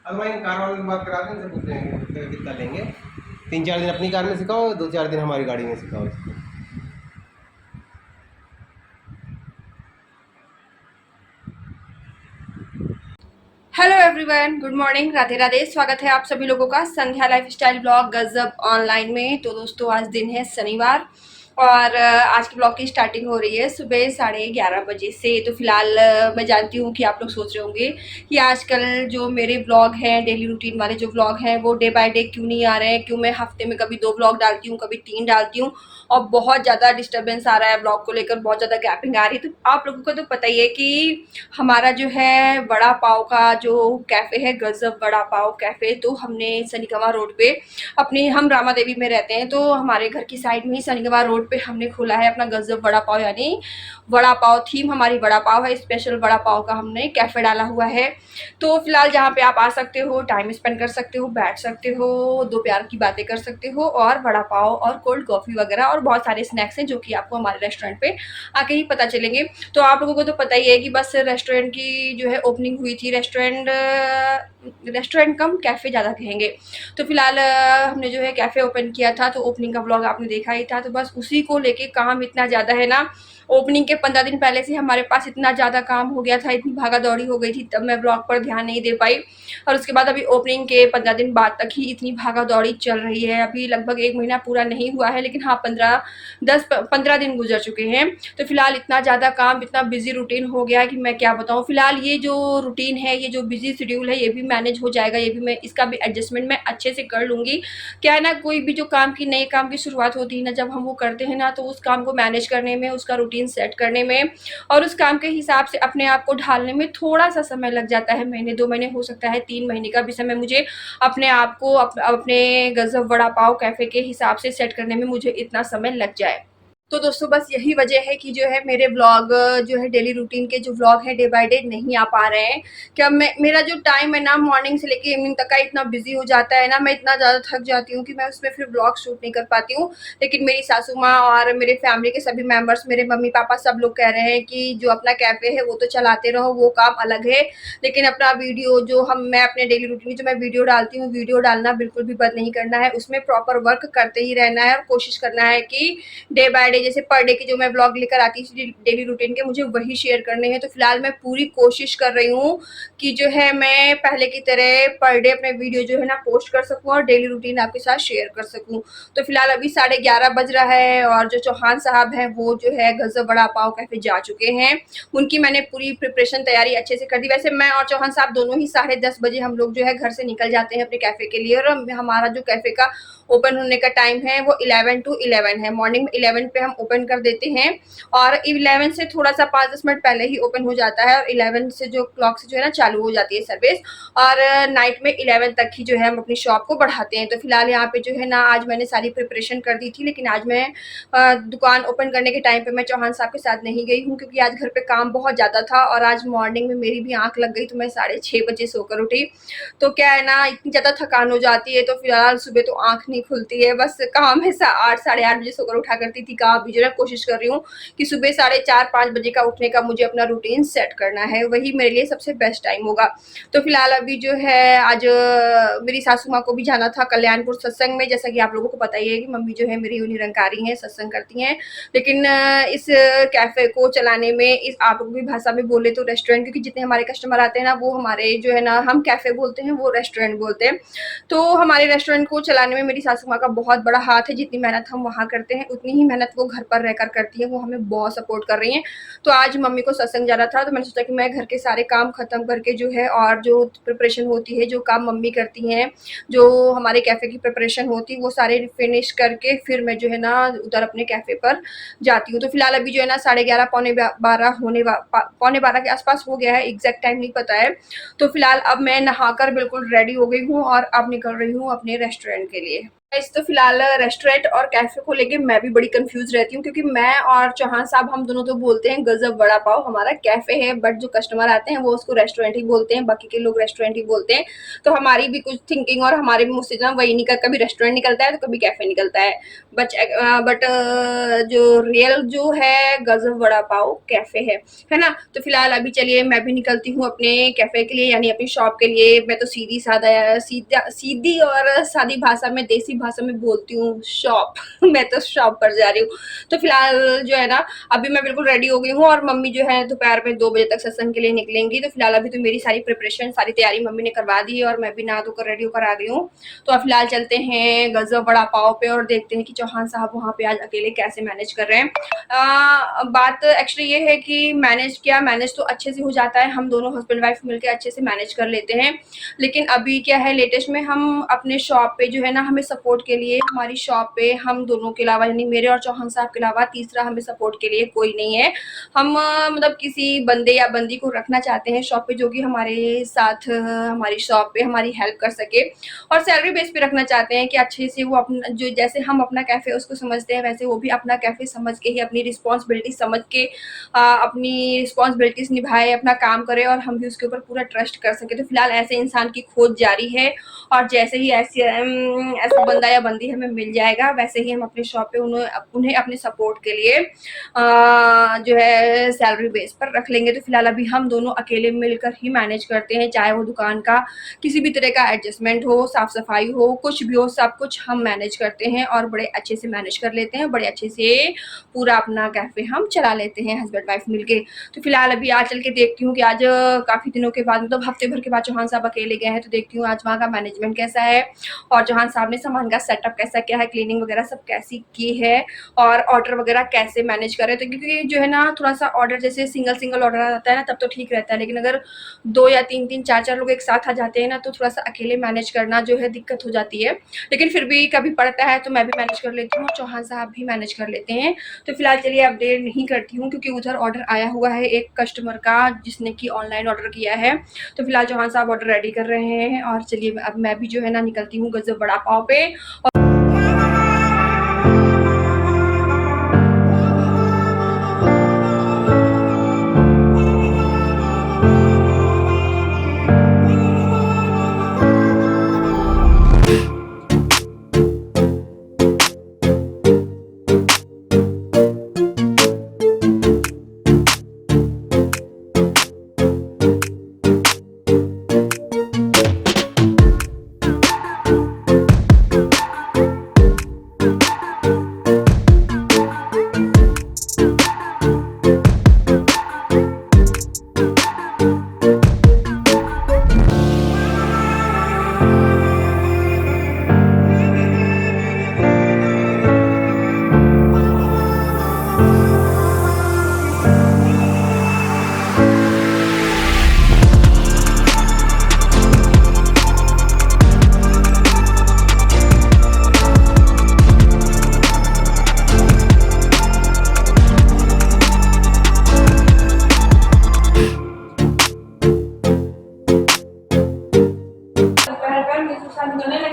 अगर मैं कार वाले से बात करा दें तो पूछ लेंगे कितना लेंगे। 3-4 दिन अपनी कार में सिखाओ, 2-4 दिन हमारी गाड़ी में सिखाओ इसको। Hello everyone, good morning, Radhe Radhe. स्वागत है आप सभी लोगों का संध्या लाइफस्टाइल ब्लॉग गजब ऑनलाइन में। तो दोस्तों आज दिन है शनिवार और आज के ब्लॉग की स्टार्टिंग हो रही है सुबह 11:30 बजे से। तो फिलहाल मैं जानती हूँ कि आप लोग सोच रहे होंगे कि आजकल जो मेरे ब्लॉग हैं, डेली रूटीन वाले जो ब्लॉग हैं, वो डे बाय डे क्यों नहीं आ रहे हैं, क्यों मैं हफ्ते में कभी 2 ब्लॉग डालती हूँ, कभी 3 डालती हूँ और बहुत ज़्यादा डिस्टर्बेंस आ रहा है ब्लॉग को लेकर, बहुत ज़्यादा गैपिंग आ रही है। तो आप लोगों को तो पता ही है कि हमारा जो है वड़ा पाव का जो कैफ़े है, गजब वड़ा पाव कैफ़े, तो हमने सनिकवा रोड पे अपनी, हम रामा देवी में रहते हैं तो हमारे घर की साइड में ही सनिकवा रोड पे हमने खोला है अपना गजब वड़ा पाव, यानी वड़ा पाव थीम हमारी वड़ा पाव है, स्पेशल वड़ा पाव का हमने कैफ़े डाला हुआ है। तो फिलहाल जहाँ पे आप आ सकते हो, टाइम स्पेंड कर सकते हो, बैठ सकते हो, दो प्यार की बातें कर सकते हो और वड़ा पाव और कोल्ड कॉफ़ी वगैरह और बहुत सारे स्नैक्स हैं जो कि आपको हमारे रेस्टोरेंट पे आके ही पता चलेंगे। तो आप लोगों को तो पता ही है कि बस रेस्टोरेंट की जो है ओपनिंग हुई थी, रेस्टोरेंट कम कैफ़े ज़्यादा कहेंगे। तो फिलहाल हमने जो है कैफ़े ओपन किया था, तो ओपनिंग का ब्लॉग आपने देखा ही था। तो बस उसी को लेके काम इतना ज़्यादा है ना, ओपनिंग के 15 दिन पहले से हमारे पास इतना ज़्यादा काम हो गया था, इतनी भागा दौड़ी हो गई थी, तब मैं ब्लॉग पर ध्यान नहीं दे पाई। और उसके बाद अभी ओपनिंग के 15 दिन बाद तक ही इतनी भागा दौड़ी चल रही है। अभी लगभग 1 महीना पूरा नहीं हुआ है, लेकिन हाँ 15 दिन गुजर चुके हैं। तो फिलहाल इतना ज़्यादा काम, इतना बिजी रूटीन हो गया है कि मैं क्या बताऊँ। फिलहाल ये जो रूटीन है, ये जो बिजी शेड्यूल है, ये भी मैनेज हो जाएगा, ये भी मैं, इसका भी एडजस्टमेंट मैं अच्छे से कर लूँगी। क्या है ना, कोई भी जो काम की, नए काम की शुरुआत होती है ना, जब हम वो करते हैं ना, तो उस काम को मैनेज करने में, उसका रूटीन सेट करने में और उस काम के हिसाब से अपने आप को ढालने में थोड़ा सा समय लग जाता है। महीने 2 महीने, हो सकता है 3 महीने का भी समय मुझे अपने आप को अपने गजब वड़ा पाव कैफ़े के हिसाब से सेट करने में मुझे इतना समय लग जाए। तो दोस्तों बस यही वजह है कि जो है मेरे ब्लॉग जो है डेली रूटीन के जो ब्लॉग हैं डे बाय डे नहीं आ पा रहे हैं। क्या मैं, मेरा जो टाइम है ना मॉर्निंग से लेके इवनिंग तक का इतना बिजी हो जाता है ना, मैं इतना ज़्यादा थक जाती हूँ कि मैं उसमें फिर ब्लॉग शूट नहीं कर पाती हूँ। लेकिन मेरी सासू माँ और मेरे फैमिली के सभी मेंबर्स, मेरे मम्मी पापा सब लोग कह रहे हैं कि जो अपना कैफ़े है वो तो चलाते रहो, वो काम अलग है, लेकिन अपना वीडियो जो मैं अपने डेली रूटीन की जो मैं वीडियो डालती हूँ, वीडियो डालना बिल्कुल भी बंद नहीं करना है, उसमें प्रॉपर वर्क करते ही रहना है और कोशिश करना है कि डे बाय डे, जैसे पर डे की जो मैं ब्लॉग लेकर आती थी डेली रूटीन के, मुझे वही शेयर करने हैं। तो फिलहाल मैं पूरी कोशिश कर रही हूँ कि जो है मैं पहले की तरह पर डे अपने वीडियो जो है ना पोस्ट कर सकूँ और डेली रूटीन आपके साथ शेयर कर सकूँ। तो फिलहाल अभी 11:30 बज रहा है और जो चौहान साहब हैं वो जो है गजब वड़ा पाव कैफे जा चुके हैं। उनकी मैंने पूरी प्रिपरेशन तैयारी अच्छे से कर दी। वैसे मैं और चौहान साहब दोनों ही 10:30 बजे हम लोग जो है घर से निकल जाते हैं अपने कैफे के लिए, और हमारा जो कैफे का ओपन होने का टाइम है वो 11 to 11 है। मॉर्निंग में 11 पे हम ओपन कर देते हैं और 11 से थोड़ा सा 5-10 मिनट पहले ही ओपन हो जाता है और 11 से जो क्लॉक से जो है ना चालू हो जाती है सर्विस, और नाइट में 11 तक ही जो है हम अपनी शॉप को बढ़ाते हैं। तो फिलहाल यहाँ पे जो है ना आज मैंने सारी प्रिपरेशन कर दी थी, लेकिन आज मैं दुकान ओपन करने के टाइम पे मैं चौहान साहब के साथ नहीं गई हूँ, क्योंकि आज घर पे काम बहुत ज़्यादा था और आज मॉर्निंग में मेरी भी आँख लग गई, तो मैं 6:30 बजे सोकर उठी। तो क्या है ना, इतनी ज़्यादा थकान हो जाती है, तो फिलहाल सुबह तो आँख नहीं खुलती है। बस काम है 8 साढ़े 8 बजे सोकर उठा करती थी, काम भी जो है कोशिश कर रही हूँ कि सुबह 4:30-5 बजे का उठने का मुझे अपना रूटीन सेट करना है, वही मेरे लिए सबसे बेस्ट टाइम होगा। तो फिलहाल अभी जो है आज मेरी सासू माँ को भी जाना था कल्याणपुर सत्संग में, जैसा कि आप लोगों को पता ही है कि मम्मी जो है मेरी निरंकारी हैं, सत्संग करती हैं। लेकिन इस कैफ़े को चलाने में, इस आप लोगों की भाषा में बोले तो रेस्टोरेंट, क्योंकि जितने हमारे कस्टमर आते हैं ना वो हमारे जो है ना, हम कैफ़े बोलते हैं वो रेस्टोरेंट बोलते हैं। तो हमारे रेस्टोरेंट को चलाने में मेरी सासू माँ का बहुत बड़ा हाथ है। जितनी मेहनत हम वहाँ करते हैं उतनी ही मेहनत वो घर पर रहकर करती हैं वो हमें बहुत सपोर्ट कर रही हैं। तो आज मम्मी को सत्संग जाना था तो मैंने सोचा कि मैं घर के सारे काम ख़त्म करके जो है और जो प्रिपरेशन होती है, जो काम मम्मी करती हैं, जो हमारे कैफ़े की प्रिपरेशन होती है वो सारे फिनिश करके फिर मैं जो है ना उधर अपने कैफ़े पर जाती हूँ। तो फिलहाल अभी जो है ना 11:30 पौने 12 के आसपास हो गया है, एग्जैक्ट टाइम नहीं पता है। तो फिलहाल अब मैं नहाकर बिल्कुल रेडी हो गई हूँ और अब निकल रही हूँ अपने रेस्टोरेंट के लिए। इस तो फिलहाल रेस्टोरेंट और कैफे को लेके मैं भी बड़ी कंफ्यूज रहती हूँ, क्योंकि मैं और चौहान साहब हम दोनों तो बोलते हैं गजब वड़ा पाव हमारा कैफे है, बट जो कस्टमर आते हैं वो उसको रेस्टोरेंट ही बोलते हैं, बाकी के लोग रेस्टोरेंट ही बोलते हैं। तो हमारी भी कुछ थिंकिंग और हमारे भी मुँह से ना वही निकल, कभी रेस्टोरेंट निकलता है तो कभी कैफे निकलता है। बट जो रियल जो है गजब वड़ा पाव कैफे है ना। तो फिलहाल अभी चलिए मैं भी निकलती हूँ अपने कैफे के लिए, यानी अपनी शॉप के लिए। मैं तो सीधी और सादी भाषा में, देसी भाषा में बोलती हूँ शॉप मैं तो शॉप पर जा रही हूँ। तो फिलहाल जो है ना अभी मैं बिल्कुल रेडी हो गई हूँ और मम्मी जो है दोपहर में 2 बजे तक सत्संग के लिए निकलेंगी। तो फिलहाल अभी तो मेरी सारी प्रिपरेशन, सारी तैयारी मम्मी ने करवा दी है और मैं भी नहा धोकर रेडी होकर आ गई हूँ। तो अब फिलहाल चलते हैं गजब वड़ा पाव पे और देखते हैं कि चौहान साहब वहाँ पे आज अकेले कैसे मैनेज कर रहे हैं। बात एक्चुअली ये है कि मैनेज तो अच्छे से हो जाता है, हम दोनों हस्बैंड वाइफ मिलकर अच्छे से मैनेज कर लेते हैं। लेकिन अभी क्या है, लेटेस्ट में हम अपने शॉप पे जो है ना, हमें सपोर्ट के लिए हमारी शॉप पे हम दोनों के अलावा, यानी मेरे और चौहान साहब के अलावा तीसरा हमें सपोर्ट के लिए कोई नहीं है। हम मतलब किसी बंदे या बंदी को रखना चाहते हैं शॉप पे जो कि हमारे साथ हमारी शॉप पे हमारी हेल्प कर सके, और सैलरी बेस पे रखना चाहते हैं कि अच्छे से वो अपना, जो जैसे हम अपना कैफ़े उसको समझते हैं वैसे वो भी अपना कैफ़े समझ के ही, अपनी रिस्पॉन्सिबिलिटी समझ के अपनी रिस्पॉन्सिबिलिटीज़ निभाए, अपना काम करे और हम भी उसके ऊपर पूरा ट्रस्ट कर सके। तो फिलहाल ऐसे इंसान की खोज जारी है और जैसे ही ऐसा बंदा या बंदी हमें मिल जाएगा वैसे ही हम अपने शॉप पे उन्हें अपने सपोर्ट के लिए जो है सैलरी बेस पर रख लेंगे। तो फिलहाल अभी हम दोनों अकेले मिलकर ही मैनेज करते हैं, चाहे वो दुकान का किसी भी तरह का एडजस्टमेंट हो, साफ सफाई हो, कुछ भी हो, सब कुछ हम मैनेज करते हैं और बड़े अच्छे से मैनेज कर लेते हैं, बड़े अच्छे से पूरा अपना कैफे हम चला लेते हैं हस्बैंड वाइफ मिलके। तो फिलहाल अभी आज चल के देखती हूँ कि आज काफ़ी दिनों के बाद, मतलब हफ्ते भर के बाद चौहान साहब अकेले गए हैं, तो देखती हूँ आज वहाँ का मैनेजमेंट कैसा है और चौहान साहब ने सामान का सेटअप कैसा किया है, क्लीनिंग वगैरह सब कैसी की है और ऑर्डर वगैरह कैसे मैनेज करे। तो क्योंकि जो है ना थोड़ा सा ऑर्डर जैसे सिंगल ऑर्डर आता है ना तब तो ठीक रहता है, लेकिन अगर 2 या 3 4 लोग एक साथ आ जाते हैं ना तो थोड़ा सा अकेले मैनेज करना जो है दिक्कत हो जाती है। लेकिन फिर भी कभी पड़ता है तो मैं भी मैनेज कर लेती हूँ, चौहान साहब भी मैनेज कर लेते हैं। तो फिलहाल चलिए अब देर नहीं करती हूँ, क्योंकि उधर ऑर्डर आया हुआ है एक कस्टमर का जिसने कि ऑनलाइन ऑर्डर किया है। तो फिलहाल चौहान साहब ऑर्डर रेडी कर रहे हैं और चलिए अब मैं भी जो है ना निकलती हूँ गजब वड़ा पाव पे।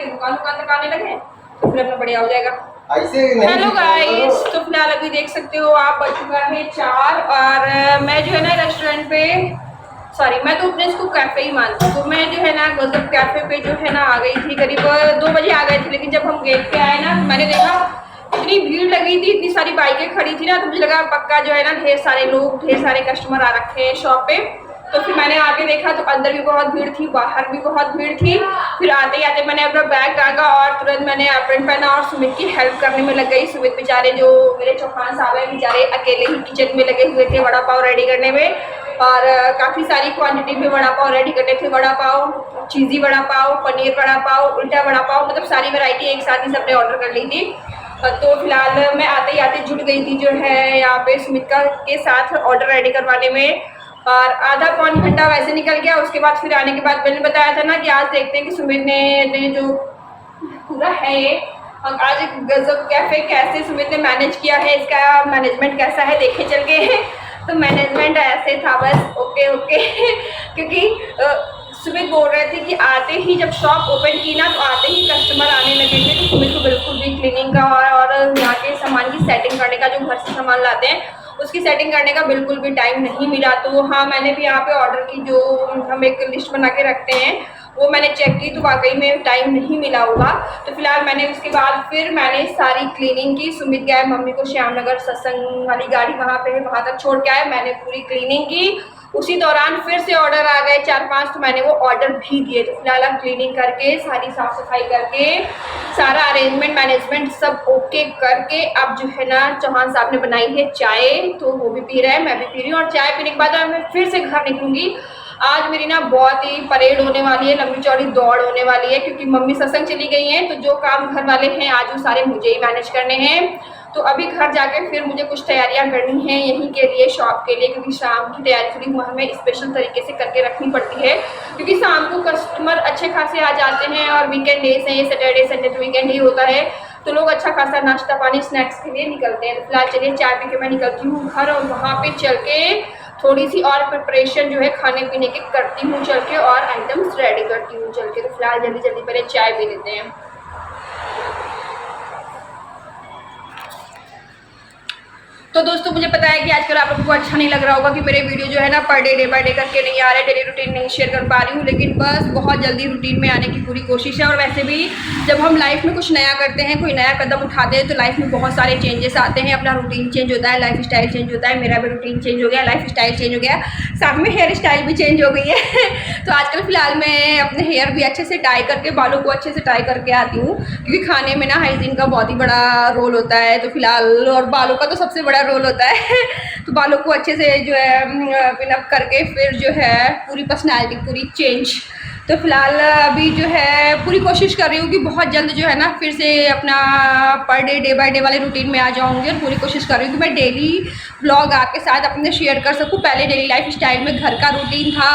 दुकान तक आने लगे तो फिर अपना बढ़िया हो जाएगा। ऐसे नहीं। हेलो गाइस, तो फिलहाल अभी देख सकते हो आप बज चुका है 4 और मैं जो है ना रेस्टोरेंट पे, सॉरी मैं तो अपने इसको कैफे ही मानती हूँ। तो मैं जो है ना गजब कैफे पे जो है ना आ गई थी, करीब 2 बजे आ गए थे, लेकिन जब हम गेट पे आए ना तो मैंने देखा इतनी भीड़ लगी थी, इतनी सारी बाइकें खड़ी थी ना, तो मुझे लगा पक्का जो है ना ढेर सारे लोग, ढेर सारे कस्टमर आ रखे हैं शॉप पे। तो फिर मैंने आके देखा तो अंदर भी बहुत भीड़ थी, बाहर भी बहुत भीड़ थी। फिर आते ही आते मैंने अपना बैग टांगा और तुरंत मैंने एप्रन पहना और सुमित की हेल्प करने में लग गई। सुमित बेचारे, जो मेरे चौहान साहब हैं, बेचारे अकेले ही किचन में लगे हुए थे वड़ा पाव रेडी करने में, और काफ़ी सारी क्वांटिटी में वड़ा पाव रेडी करने थे। वड़ा पाव, चीज़ी वड़ा पाव, पनीर वड़ा पाव, उल्टा वड़ा पाव, मतलब सारी वैरायटी एक साथ ही सबने ऑर्डर कर ली थी। तो फिलहाल मैं आते ही आते जुट गई थी जो है यहाँ पे सुमित्रा के साथ ऑर्डर रेडी करवाने में, और आधा पौन घंटा वैसे निकल गया। उसके बाद फिर आने के बाद मैंने बताया था ना कि आज देखते हैं कि सुमित ने जो पूरा है ये आज गजब कैफे कैसे सुमित ने मैनेज किया है, इसका मैनेजमेंट कैसा है देखे चल के। तो मैनेजमेंट ऐसे था बस ओके ओके क्योंकि सुमित बोल रहे थे कि आते ही जब शॉप ओपन की ना तो आते ही कस्टमर आने लगे थे, तो सुमित को बिल्कुल भी क्लीनिंग का और यहाँ के सामान की सेटिंग करने का, जो घर से सामान लाते हैं उसकी सेटिंग करने का बिल्कुल भी टाइम नहीं मिला। तो हाँ, मैंने भी यहाँ पे ऑर्डर की, जो हम एक लिस्ट बना के रखते हैं वो मैंने चेक की तो वाकई में टाइम नहीं मिला होगा। तो फिलहाल मैंने उसके बाद फिर मैंने सारी क्लीनिंग की। सुमित गए मम्मी को श्यामनगर सत्संग वाली गाड़ी वहाँ पे है, वहाँ तक छोड़ के आए। मैंने पूरी क्लीनिंग की, उसी दौरान फिर से ऑर्डर आ गए 4-5, तो मैंने वो ऑर्डर भी दिए। तो फिलहाल अब क्लीनिंग करके सारी साफ सफाई करके सारा अरेंजमेंट मैनेजमेंट सब ओके करके अब जो है ना चौहान साहब ने बनाई है चाय, तो वो भी पी रहे हैं, मैं भी पी रही हूँ। और चाय पीने के बाद मैं फिर से घर निकलूंगी। आज मेरी ना बहुत ही परेड होने वाली है, लंबी चौड़ी दौड़ होने वाली है, क्योंकि मम्मी सत्संग चली गई हैं, तो जो काम घर वाले हैं आज वो सारे मुझे ही मैनेज करने हैं। तो अभी घर जाके फिर मुझे कुछ तैयारियां करनी है यहीं के लिए, शॉप के लिए, क्योंकि शाम की तैयारी थोड़ी हमें स्पेशल तरीके से करके रखनी पड़ती है, क्योंकि शाम को कस्टमर अच्छे खासे आ जाते हैं और वीकेंड डेज हैं, ये सैटरडे संडे तो वीकेंड ही होता है, तो लोग अच्छा खासा नाश्ता पानी स्नैक्स के लिए निकलते हैं। तो फिलहाल चलिए चाय पी के मैं निकलती हूँ घर, और वहाँ पे चल के थोड़ी सी और प्रिपरेशन जो है खाने पीने की करती हूँ चल के, और आइटम्स रेडी करती हूँ चल के। तो फिलहाल जल्दी जल्दी पहले चाय पी लेते हैं। तो दोस्तों मुझे पता है कि आजकल आप लोगों को अच्छा नहीं लग रहा होगा कि मेरे वीडियो जो है ना पर डे बाय डे करके नहीं आ रहे, डेली रूटीन नहीं शेयर कर पा रही हूँ, लेकिन बस बहुत जल्दी रूटीन में आने की पूरी कोशिश है। और वैसे भी जब हम लाइफ में कुछ नया करते हैं, कोई नया कदम उठाते हैं, तो लाइफ में बहुत सारे चेंजेस आते हैं, अपना रूटीन चेंज होता है, लाइफ स्टाइल चेंज होता है। मेरा भी रूटीन चेंज हो गया, लाइफ स्टाइल चेंज हो गया, साथ में हेयर स्टाइल भी चेंज हो गई है। तो आजकल फिलहाल मैं अपने हेयर भी अच्छे से टाई करके, बालों को अच्छे से टाई करके आती हूँ, क्योंकि खाने में ना हाइजीन का बहुत ही बड़ा रोल होता है। तो फिलहाल और बालों का तो सबसे बड़ा रोल होता है। तो बालों को अच्छे से जो है पिनअप करके फिर जो है पूरी पर्सनैलिटी पूरी चेंज। तो फिलहाल अभी जो है पूरी कोशिश कर रही हूँ कि बहुत जल्द जो है ना फिर से अपना पर डे बाय डे वाले रूटीन में आ जाऊँगी, और पूरी कोशिश कर रही हूँ कि मैं डेली व्लॉग आपके साथ अपने शेयर कर सकूँ। पहले डेली लाइफ स्टाइल में घर का रूटीन था,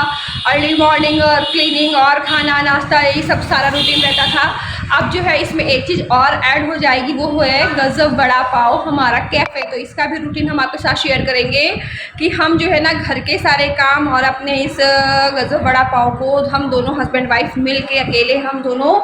अर्ली मॉर्निंग और क्लीनिंग और खाना नाश्ता, ये सब सारा रूटीन रहता था। अब जो है इसमें एक चीज़ और ऐड हो जाएगी, वो है गजब वड़ा पाव हमारा कैफ़े। तो इसका भी रूटीन हम आपके साथ शेयर करेंगे कि हम जो है ना घर के सारे काम और अपने इस गजब वड़ा पाव को हम दोनों हस्बैंड वाइफ मिल के अकेले हम दोनों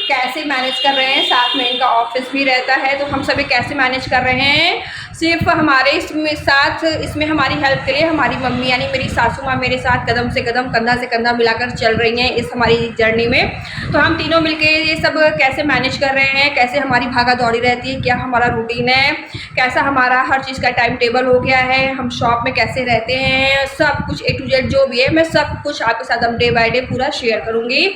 कैसे मैनेज कर रहे हैं। साथ में इनका ऑफिस भी रहता है, तो हम सभी कैसे मैनेज कर रहे हैं। सिर्फ हमारे इसमें हमारी हेल्प के लिए हमारी मम्मी यानी मेरी सासू माँ मेरे साथ कदम से कदम कंधा से कंधा मिलाकर चल रही हैं इस हमारी जर्नी में। तो हम तीनों मिलके ये सब कैसे मैनेज कर रहे हैं, कैसे हमारी भागा दौड़ी रहती है, क्या हमारा रूटीन है, कैसा हमारा हर चीज़ का टाइम टेबल हो गया है, हम शॉप में कैसे रहते हैं, सब कुछ A to Z जो भी है मैं सब कुछ आपके साथ अब डे बाय डे पूरा शेयर करूँगी।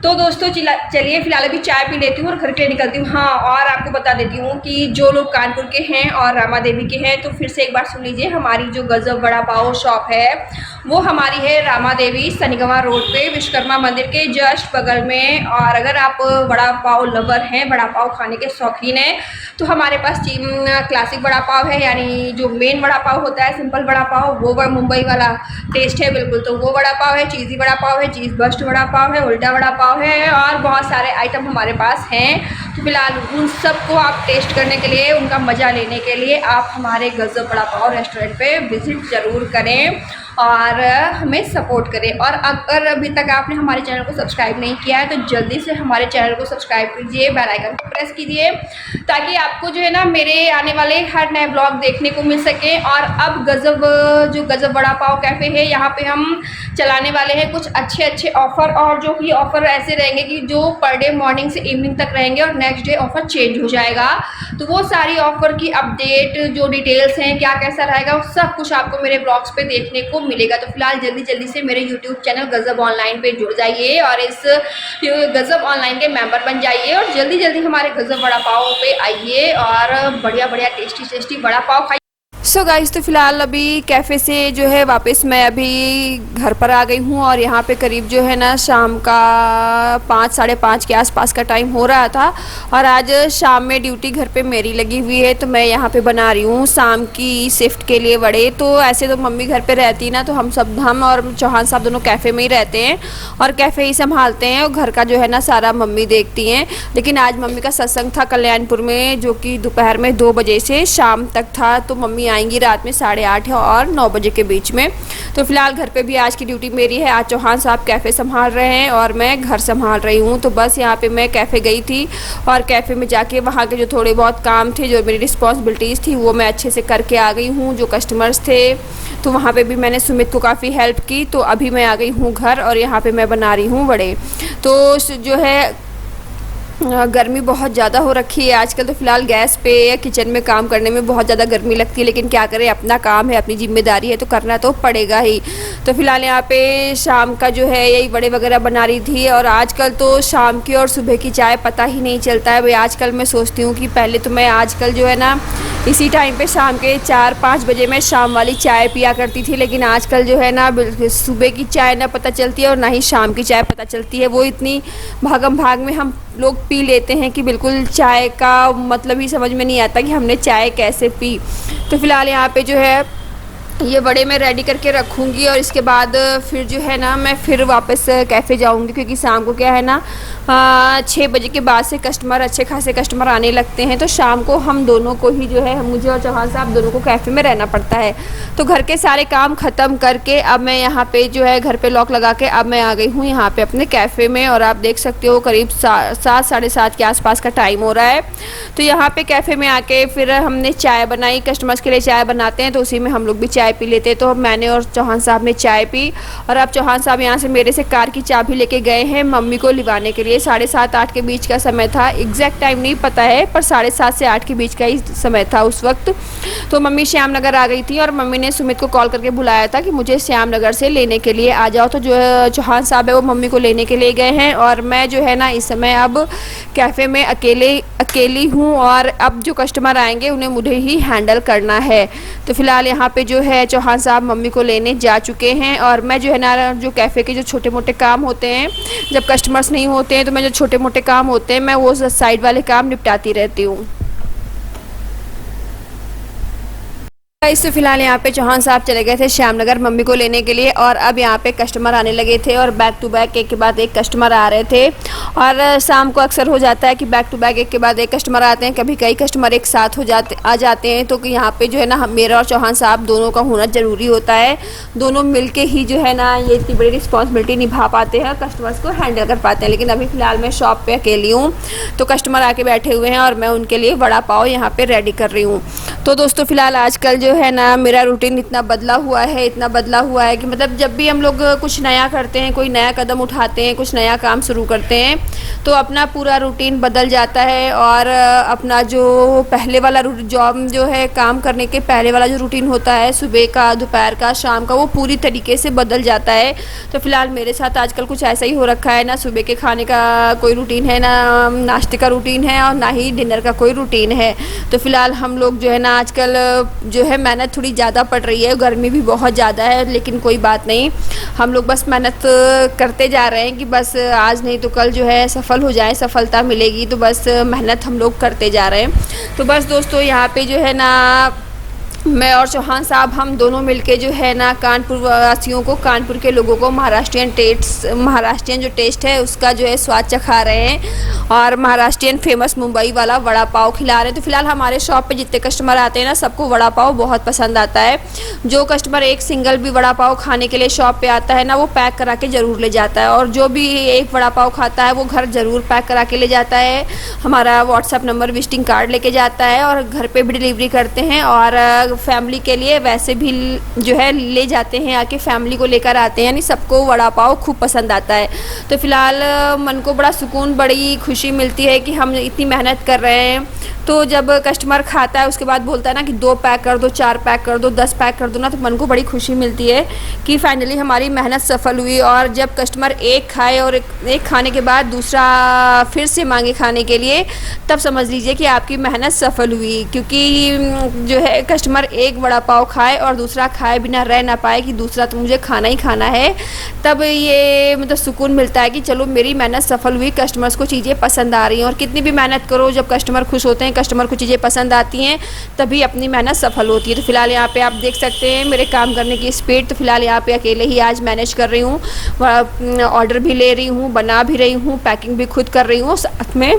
तो दोस्तों चलिए फिलहाल अभी चाय पी लेती हूँ और घर के लिए निकलती हूँ। हाँ, और आपको बता देती हूँ कि जो लोग कानपुर के हैं और रामा देवी के हैं तो फिर से एक बार सुन लीजिए, हमारी जो गजब वड़ा पाव शॉप है वो हमारी है रामा देवी सनीगवा रोड पे विश्वकर्मा मंदिर के जस्ट बगल में। और अगर आप वड़ा पाव लवर हैं, वड़ा पाव खाने के शौकीन हैं, तो हमारे पास क्लासिक वड़ा पाव है, यानी जो मेन वड़ा पाव होता है सिंपल वड़ा पाव, वो मुंबई वाला टेस्ट है बिल्कुल। तो वो वड़ा पाव है, चीज़ी वड़ा पाव है, चीज़ बस्ट वड़ा पाव है, उल्टा वड़ा पाव है, और बहुत सारे आइटम हमारे पास हैं। तो फिलहाल उन सबको आप टेस्ट करने के लिए, उनका मज़ा लेने के लिए आप हमारे गजब वड़ा पाव रेस्टोरेंट पे विज़िट ज़रूर करें और हमें सपोर्ट करें। और अगर अभी तक आपने हमारे चैनल को सब्सक्राइब नहीं किया है तो जल्दी से हमारे चैनल को सब्सक्राइब कीजिए, बेल आइकन को प्रेस कीजिए, ताकि आपको जो है ना मेरे आने वाले हर नए ब्लॉग देखने को मिल सके। और अब जो गजब वड़ा पाव कैफ़े है, यहाँ पे हम चलाने वाले हैं कुछ अच्छे ऑफ़र, और जो कि ऑफ़र ऐसे रहेंगे कि जो पर डे मॉर्निंग से इवनिंग तक रहेंगे और नेक्स्ट डे ऑफ़र चेंज हो जाएगा। तो वो सारी ऑफ़र की अपडेट जो डिटेल्स हैं, क्या कैसा रहेगा, वो सब कुछ आपको मेरे ब्लॉग्स पे देखने को मिलेगा। तो फिलहाल जल्दी से मेरे यूट्यूब चैनल गजब ऑनलाइन पे जुड़ जाइए और इस गजब ऑनलाइन के मेंबर बन जाइए, और जल्दी हमारे गजब वड़ा पाव पे आइए और बढ़िया टेस्टी वड़ा पाव खाइए। सो गाइस, तो फ़िलहाल अभी कैफ़े से जो है वापस मैं अभी घर पर आ गई हूँ और यहाँ पे करीब जो है ना शाम का 5 साढ़े 5 के आसपास का टाइम हो रहा था। और आज शाम में ड्यूटी घर पे मेरी लगी हुई है, तो मैं यहाँ पे बना रही हूँ शाम की शिफ्ट के लिए वड़े। तो ऐसे तो मम्मी घर पे रहती ना, तो हम और चौहान साहब दोनों कैफ़े में ही रहते हैं और कैफ़े ही संभालते हैं और घर का जो है ना सारा मम्मी देखती हैं। लेकिन आज मम्मी का सत्संग था कल्याणपुर में, जो कि दोपहर में 2 बजे से शाम तक था। तो मम्मी आएंगी रात में 8:30 और 9 बजे के बीच में। तो फिलहाल घर पे भी आज की ड्यूटी मेरी है। आज चौहान साहब कैफ़े संभाल रहे हैं और मैं घर संभाल रही हूँ। तो बस यहाँ पे मैं कैफ़े गई थी और कैफ़े में जाके वहाँ के जो थोड़े बहुत काम थे, जो मेरी रिस्पॉन्सिबिलिटीज़ थी, वो मैं अच्छे से करके आ गई हूँ। जो कस्टमर्स थे तो वहाँ पे भी मैंने सुमित को काफ़ी हेल्प की। तो अभी मैं आ गई हूँ घर और यहाँ पे मैं बना रही हूँ वड़े। तो जो है गर्मी बहुत ज़्यादा हो रखी है आजकल। तो फ़िलहाल गैस पे या किचन में काम करने में बहुत ज़्यादा गर्मी लगती है, लेकिन क्या करें, अपना काम है, अपनी जिम्मेदारी है, तो करना तो पड़ेगा ही। तो फ़िलहाल यहाँ पे शाम का जो है यही वड़े वगैरह बना रही थी। और आजकल तो शाम की और सुबह की चाय पता ही नहीं चलता है भाई। आजकल मैं सोचती हूँ कि पहले तो मैं आजकल जो है ना इसी टाइम पे शाम के 4-5 बजे मैं शाम वाली चाय पिया करती थी, लेकिन आजकल जो है ना सुबह की चाय ना पता चलती है और ना ही शाम की चाय पता चलती है। वो इतनी भागम भाग में हम लोग पी लेते हैं कि बिल्कुल चाय का मतलब ही समझ में नहीं आता कि हमने चाय कैसे पी। तो फ़िलहाल यहाँ पे जो है ये वड़े मैं रेडी करके रखूँगी और इसके बाद फिर जो है ना मैं फिर वापस कैफ़े जाऊँगी, क्योंकि शाम को क्या है ना 6 बजे के बाद से कस्टमर, अच्छे खासे कस्टमर आने लगते हैं। तो शाम को हम दोनों को ही जो है, मुझे और चौहान साहब दोनों को कैफ़े में रहना पड़ता है। तो घर के सारे काम ख़त्म करके अब मैं यहाँ पे जो है घर पे लॉक लगा के अब मैं आ गई हूँ यहाँ पे अपने कैफ़े में। और आप देख सकते हो करीब 7 साढ़े 7 के आसपास का टाइम हो रहा है। तो यहाँ पे कैफ़े में आके फिर हमने चाय बनाई, कस्टमर्स के लिए चाय बनाते हैं तो उसी में हम लोग भी चाय पी लेते हैं। तो मैंने और चौहान साहब ने चाय पी और अब चौहान साहब यहाँ से मेरे से कार की चाबी लेके गए हैं मम्मी को लिवाने के लिए। 7:30-8 के बीच का समय था, एग्जैक्ट टाइम नहीं पता है, पर 7:30 से 8 के बीच का ही समय था उस वक्त। तो मम्मी श्यामनगर आ गई थी और मम्मी ने सुमित को कॉल करके बुलाया था कि मुझे श्यामनगर से लेने के लिए आ जाओ। तो जो चौहान साहब है वो मम्मी को लेने के लिए गए हैं और मैं जो है ना इस समय अब कैफ़े में अकेली हूँ और अब जो कस्टमर आएंगे उन्हें मुझे ही हैंडल करना है। तो फिलहाल यहाँ पे जो है चौहान साहब मम्मी को लेने जा चुके हैं और मैं जो है ना जो कैफ़े के जो छोटे मोटे काम होते हैं, जब कस्टमर्स नहीं होते हैं तो मैं जो छोटे मोटे काम होते हैं मैं वो साइड वाले काम निपटाती रहती हूँ। इससे फिलहाल यहाँ पे चौहान साहब चले गए थे श्यामनगर मम्मी को लेने के लिए और अब यहाँ पे कस्टमर आने लगे थे और बैक टू बैक एक के बाद एक कस्टमर आ रहे थे। और शाम को अक्सर हो जाता है कि बैक टू बैक एक के बाद एक कस्टमर आते हैं, कभी कई कस्टमर एक साथ आ जाते हैं। तो यहाँ पे जो है ना मेरा और चौहान साहब दोनों का होना ज़रूरी होता है। दोनों मिल के ही जो है ना ये इतनी बड़ी रिस्पॉन्सिबिलिटी निभा पाते हैं, कस्टमर्स को हैंडल कर पाते हैं। लेकिन अभी फ़िलहाल मैं शॉप पर अकेली हूँ, तो कस्टमर आके बैठे हुए हैं और मैं उनके लिए वड़ा पाव यहाँ पर रेडी कर रही हूँ। तो दोस्तों फ़िलहाल आजकल जो है ना मेरा रूटीन इतना बदला हुआ है कि मतलब जब भी हम लोग कुछ नया करते हैं, कोई नया कदम उठाते हैं, कुछ नया काम शुरू करते हैं, तो अपना पूरा रूटीन बदल जाता है। और अपना जो पहले वाला जॉब जो है काम करने के पहले वाला जो रूटीन होता है सुबह का, दोपहर का, शाम का, वो पूरी तरीके से बदल जाता है। तो फिलहाल मेरे साथ आजकल कुछ ऐसा ही हो रखा है, ना सुबह के खाने का कोई रूटीन है, ना नाश्ते का रूटीन है और ना ही डिनर का कोई रूटीन है। तो फिलहाल हम लोग जो है ना आजकल जो है मेहनत थोड़ी ज़्यादा पड़ रही है, गर्मी भी बहुत ज़्यादा है, लेकिन कोई बात नहीं, हम लोग बस मेहनत करते जा रहे हैं कि बस आज नहीं तो कल जो है सफल हो जाए, सफलता मिलेगी। तो बस मेहनत हम लोग करते जा रहे हैं। तो बस दोस्तों यहाँ पे जो है ना मैं और चौहान साहब हम दोनों मिलके जो है ना कानपुर वासियों को, कानपुर के लोगों को महाराष्ट्रियन जो टेस्ट है उसका जो है स्वाद चखा रहे हैं और महाराष्ट्रियन फेमस मुंबई वाला वड़ा पाव खिला रहे हैं। तो फिलहाल हमारे शॉप पे जितने कस्टमर आते हैं ना सबको वड़ा पाव बहुत पसंद आता है। जो कस्टमर एक सिंगल भी वड़ा पाव खाने के लिए शॉप पे आता है ना वो पैक करा के ज़रूर ले जाता है, और जो भी एक वड़ा पाव खाता है वो घर ज़रूर पैक करा के ले जाता है। हमारा व्हाट्सअप नंबर, विजिटिंग कार्ड लेके जाता है और घर पर भी डिलीवरी करते हैं और फैमिली के लिए वैसे भी जो है ले जाते हैं, आके फैमिली को लेकर आते हैं, यानी सबको वड़ा पाव खूब पसंद आता है। तो फिलहाल मन को बड़ा सुकून, बड़ी खुशी मिलती है कि हम इतनी मेहनत कर रहे हैं। तो जब कस्टमर खाता है उसके बाद बोलता है ना कि 2 पैक कर दो, 4 पैक कर दो, 10 पैक कर दो ना, तो मन को बड़ी खुशी मिलती है कि फाइनली हमारी मेहनत सफल हुई। और जब कस्टमर एक खाए और एक खाने के बाद दूसरा फिर से मांगे खाने के लिए, तब समझ लीजिए कि आपकी मेहनत सफल हुई। क्योंकि जो है कस्टमर कस्टमर एक वड़ा पाव खाए और दूसरा खाए बिना रह ना पाए कि दूसरा तो मुझे खाना ही खाना है, तब ये मतलब सुकून मिलता है कि चलो मेरी मेहनत सफल हुई, कस्टमर्स को चीज़ें पसंद आ रही हैं। और कितनी भी मेहनत करो, जब कस्टमर खुश होते हैं, कस्टमर को चीज़ें पसंद आती हैं, तभी अपनी मेहनत सफल होती है। तो फिलहाल यहाँ पे आप देख सकते हैं मेरे काम करने की स्पीड। तो फिलहाल यहाँ पे अकेले ही आज मैनेज कर रही हूँ, ऑर्डर भी ले रही हूँ, बना भी रही हूँ, पैकिंग भी खुद कर रही हूँ, साथ में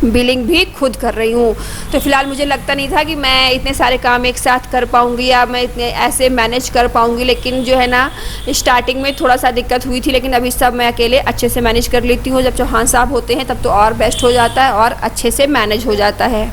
बिलिंग भी खुद कर रही हूँ। तो फिलहाल मुझे लगता नहीं था कि मैं इतने सारे काम एक साथ कर पाऊँगी या मैं इतने ऐसे मैनेज कर पाऊँगी, लेकिन जो है ना स्टार्टिंग में थोड़ा सा दिक्कत हुई थी, लेकिन अभी सब मैं अकेले अच्छे से मैनेज कर लेती हूँ। जब चौहान साहब होते हैं तब तो और बेस्ट हो जाता है और अच्छे से मैनेज हो जाता है।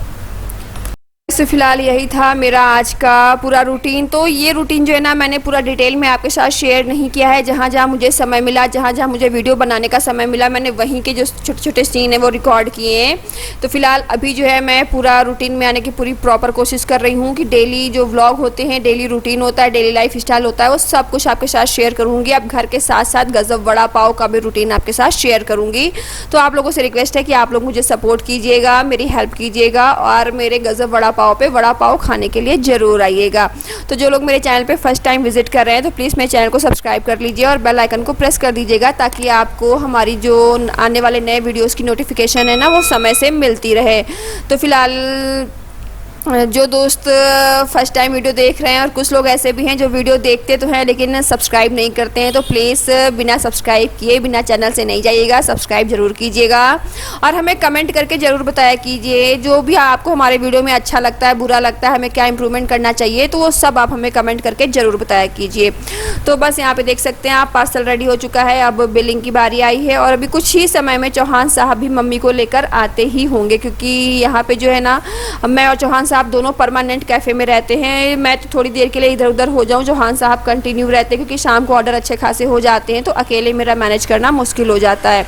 तो फिलहाल यही था मेरा आज का पूरा रूटीन। तो ये रूटीन जो है ना मैंने पूरा डिटेल में आपके साथ शेयर नहीं किया है। जहाँ जहाँ मुझे समय मिला, जहाँ जहाँ मुझे वीडियो बनाने का समय मिला, मैंने वहीं के जो छोटे छोटे सीन है वो रिकॉर्ड किए हैं। तो फिलहाल अभी जो है मैं पूरा रूटीन में आने की पूरी प्रॉपर कोशिश कर रही हूँ कि डेली जो व्लॉग होते हैं, डेली रूटीन होता है, डेली लाइफ स्टाइल होता है, वो सब कुछ आपके साथ शेयर करूँगी। अब घर के साथ साथ गजब वड़ा पाव का भी रूटीन आपके साथ शेयर करूँगी। तो आप लोगों से रिक्वेस्ट है कि आप लोग मुझे सपोर्ट कीजिएगा, मेरी हेल्प कीजिएगा और मेरे गजब वड़ा पाव पे वड़ा पाव खाने के लिए ज़रूर आइएगा। तो जो लोग मेरे चैनल पे फर्स्ट टाइम विजिट कर रहे हैं तो प्लीज़ मेरे चैनल को सब्सक्राइब कर लीजिए और बेल आइकन को प्रेस कर दीजिएगा, ताकि आपको हमारी जो आने वाले नए वीडियोस की नोटिफिकेशन है ना वो समय से मिलती रहे। तो फिलहाल जो दोस्त फर्स्ट टाइम वीडियो देख रहे हैं और कुछ लोग ऐसे भी हैं जो वीडियो देखते तो हैं लेकिन सब्सक्राइब नहीं करते हैं, तो प्लीज़ बिना सब्सक्राइब किए, बिना चैनल से नहीं जाइएगा, सब्सक्राइब ज़रूर कीजिएगा और हमें कमेंट करके ज़रूर बताया कीजिए जो भी आपको हमारे वीडियो में अच्छा लगता है, बुरा लगता है, हमें क्या इंप्रूवमेंट करना चाहिए, तो वो सब आप हमें कमेंट करके ज़रूर बताया कीजिए। तो बस यहाँ पर देख सकते हैं आप, पार्सल रेडी हो चुका है, अब बिलिंग की बारी आई है और अभी कुछ ही समय में चौहान साहब भी मम्मी को लेकर आते ही होंगे, क्योंकि यहाँ पर जो है ना मैं और चौहान आप दोनों परमानेंट कैफ़े में रहते हैं। मैं तो थोड़ी देर के लिए इधर उधर हो जाऊं, चौहान साहब कंटिन्यू रहते हैं, क्योंकि शाम को ऑर्डर अच्छे खासे हो जाते हैं, तो अकेले मेरा मैनेज करना मुश्किल हो जाता है।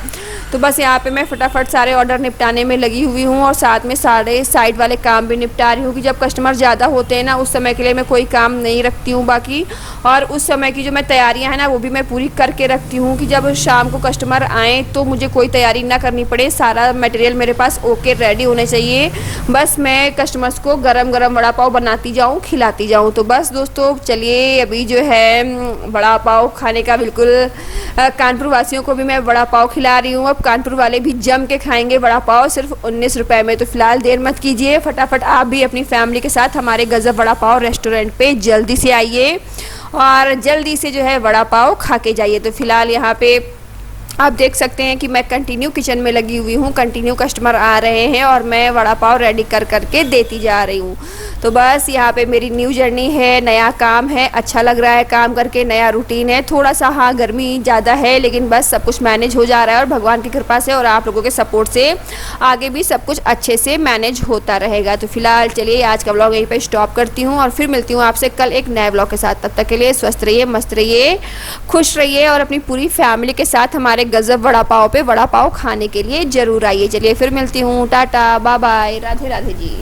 तो बस यहाँ पे मैं फटाफट सारे ऑर्डर निपटाने में लगी हुई हूँ और साथ में सारे साइड वाले काम भी निपटा रही हूँ कि जब कस्टमर ज़्यादा होते हैं ना उस समय के लिए मैं कोई काम नहीं रखती हूँ बाकी, और उस समय की जो मैं तैयारियाँ हैं ना वो भी मैं पूरी करके रखती हूँ कि जब शाम को कस्टमर आएँ तो मुझे कोई तैयारी ना करनी पड़े, सारा मटेरियल मेरे पास ओके रेडी होने चाहिए, बस मैं कस्टमर्स को गरम गरम वड़ा पाव बनाती जाऊँ, खिलाती जाऊँ। तो बस दोस्तों चलिए अभी जो है वड़ा पाव खाने का बिल्कुल कानपुर वासियों को भी मैं वड़ा पाव खिला रही हूँ। अब कानपुर वाले भी जम के खाएंगे वड़ा पाव सिर्फ 19 रुपये में। तो फिलहाल देर मत कीजिए, फटाफट आप भी अपनी फैमिली के साथ हमारे गजब वड़ा पाव रेस्टोरेंट पे जल्दी से आइए और जल्दी से जो है वड़ा पाव खा के जाइए। तो फिलहाल यहाँ पे आप देख सकते हैं कि मैं कंटिन्यू किचन में लगी हुई हूँ, कंटिन्यू कस्टमर आ रहे हैं और मैं वड़ा पाव रेडी कर करके देती जा रही हूँ। तो बस यहाँ पे मेरी न्यू जर्नी है, नया काम है, अच्छा लग रहा है काम करके, नया रूटीन है, थोड़ा सा हाँ गर्मी ज़्यादा है लेकिन बस सब कुछ मैनेज हो जा रहा है और भगवान की कृपा से और आप लोगों के सपोर्ट से आगे भी सब कुछ अच्छे से मैनेज होता रहेगा। तो फिलहाल चलिए आज का व्लॉग यहीं पर स्टॉप करती हूँ और फिर मिलती हूँ आपसे कल एक नए व्लॉग के साथ। तब तक के लिए स्वस्थ रहिए, मस्त रहिए, खुश रहिए और अपनी पूरी फैमिली के साथ हमारे गजब वड़ा पाव पे वड़ा पाव खाने के लिए ज़रूर आइए। चलिए फिर मिलती हूँ, tata bye bye, Radhe Radhe जी।